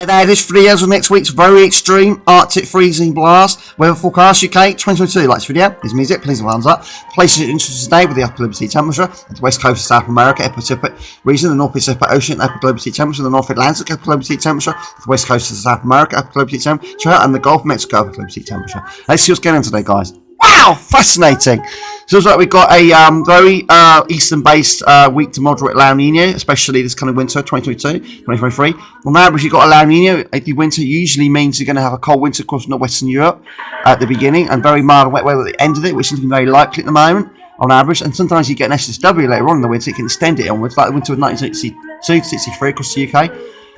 There, this video is on next week's very extreme Arctic freezing blast weather forecast UK 2022. Like this video, here's music, please thumbs up. Places of interest today with the upper global sea temperature at the west coast of South America, upper Pacific region, the North Pacific Ocean, upper global sea temperature, the North Atlantic, upper global sea temperature, the west coast of South America, upper global sea temperature, and the Gulf of Mexico, upper global sea temperature. Let's see what's going on today, guys. Wow, fascinating. So it's like we've got a very eastern-based weak to moderate La Nina, especially this kind of winter, 2022, 2023. On average, you've got a La Nina. The winter usually means you're going to have a cold winter across northwestern Europe at the beginning and very mild and wet weather at the end of it, which is very likely at the moment on average. And sometimes you get an SSW later on in the winter. It can extend it onwards, like the winter of 1962 to 63 across the UK.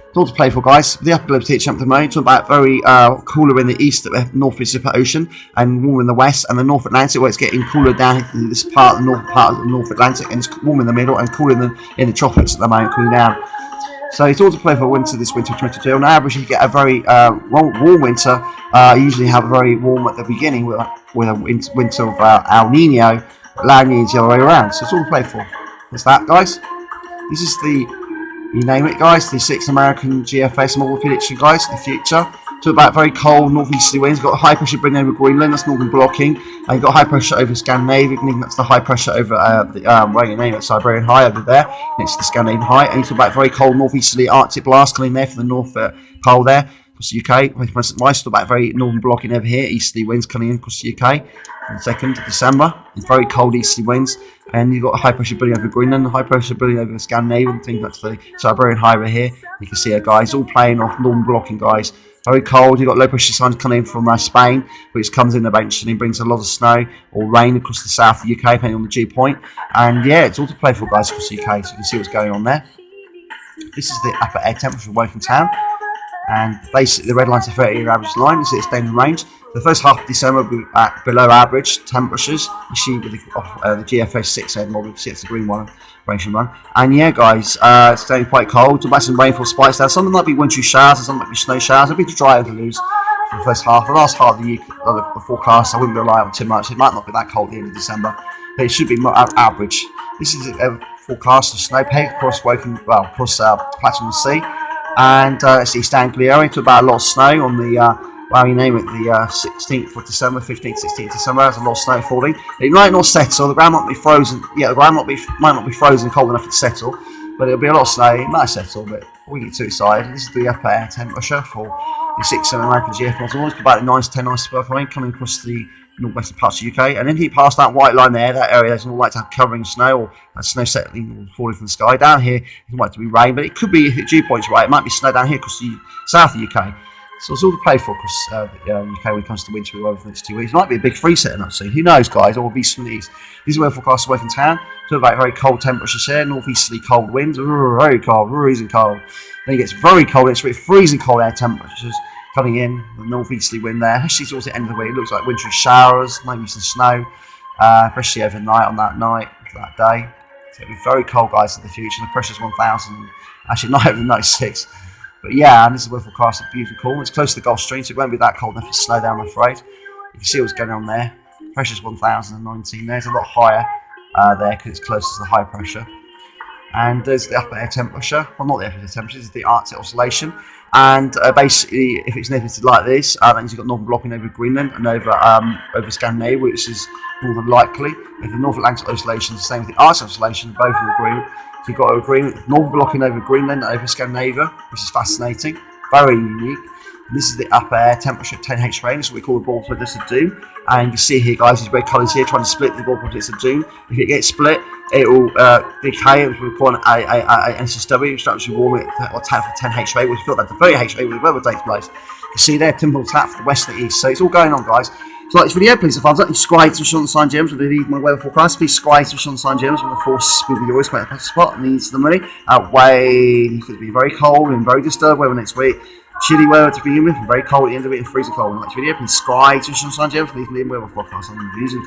It's all to play for, guys. The upper global temperature at the moment, talking about very cooler in the east at the North Pacific Ocean and warmer in the west, and the North Atlantic where it's getting cooler down in this part of the north part of the North Atlantic, and it's warm in the middle and cooler in the tropics at the moment, cooling down. So it's all to play for winter this winter 2022. On average, you get a very warm winter. You usually have a very warm at the beginning with a winter of El Nino, La Nina's the other way around. So it's all to play for. What's that, guys? This is the, you name it, guys, the 6 American GFS model prediction, guys, in the future. So about very cold northeasterly winds. You've got high pressure bringing over Greenland, that's northern blocking. And you've got high pressure over Scandinavia, that's the high pressure over you name it, Siberian High over there, next to the Scandinavian High. And you talk about very cold northeasterly Arctic blast coming there from the North Pole there, across the UK. Talk about very northern blocking over here, easterly winds coming in across the UK. On the 2nd of December, it's very cold easterly winds. And you've got high pressure building over Greenland, high pressure building over Scandinavia, and things like the Siberian High over here. You can see it, guys, all playing off northern blocking, guys. Very cold. You've got low pressure signs coming in from Spain, which comes in eventually and brings a lot of snow or rain across the south of the UK, depending on the dew point. And yeah, it's all to play for, guys, across the UK, so you can see what's going on there. This is the upper air temperature away from town. And basically, the red line's a 30-year average line. You see it's down in range. The first half of December will be at below average temperatures. You see with the GFS 6 head model, you see it's the green one, operation one. And yeah, guys, it's staying quite cold. About some rainfall spikes there. Some might be wintry showers, and some might be snow showers. It'll be dry to lose for the first half. The last half of the year, the forecast, I wouldn't rely on too much. It might not be that cold at the end of December, but it should be more average. This is a forecast of snowpack across Platinum Sea. And it's East Anglia area to about a lot of snow on the you name it, the 16th of December, 15th, 16th of December. There's a lot of snow falling. It might not settle. The ground might be frozen. Yeah, the ground might not be frozen cold enough to settle, but it'll be a lot of snow. It might settle, but we get too excited. This is the upper air temperature for the 6 American GF model. It's about 9 to 10 nice spell rain coming across the northwestern parts of the UK, and then he passed that white line there, that area, there's more likely to have covering snow or snow settling or falling from the sky. Down here, it might be rain, but it could be dew points, right? It might be snow down here across the south of the UK. So it's all to play for across the UK when it comes to winter over the next 2 weeks. It might be a big freeze setting up soon. Who knows, guys? Or will be some of these. These are weather forecasts away from town. Talk about very cold temperatures here, northeasterly cold winds, very cold, freezing cold. Then it gets very cold, it's freezing cold air temperatures coming in, the northeasterly wind there. Actually, towards the end of the week, it looks like wintry showers, maybe some snow, especially overnight on that night, that day. So it'll be very cold, guys, in the future. The pressure's 1,000, actually not over 96. But yeah, and this is a weather forecast, it's beautiful cool. It's close to the Gulf Stream, so it won't be that cold enough to slow down, I'm afraid. You can see what's going on there. Pressure's 1,019 there, it's a lot higher there because it's close to the high pressure. And there's the upper air temperature, well, not the upper air temperature, it's the Arctic oscillation. And basically, if it's negative like this, that means you've got northern blocking over Greenland and over Scandinavia, which is more than likely. If the North Atlantic oscillation is the same with the Arctic oscillation, both in agreement. So you've got an agreement, northern blocking over Greenland and over Scandinavia, which is fascinating, very unique. And this is the upper air temperature at 10 H range, so we call the ball point of doom. And you can see here, guys, these red colours here trying to split the ball point of doom. If it gets split, it will decay, which we call an SSW, which actually warm it or tap for 10 H rate, which feel like the 30 H rate where the weather takes place. You can see there, Timber tap for the west and the east. So it's all going on, guys. If you like this video, please hit thumbs up. Subscribe to Sean the Sign Gems with my weather forecast. Please subscribe to Sean the Sign Gems when the force will be always quite a better spot and needs the money. It's going to be very cold and very disturbed weather next week. Chilly weather to begin with, and very cold at the end of it, and freezing cold. In the next video, please subscribe to Sean the Sign Gems. Leave me in weather forecast on the views and comments.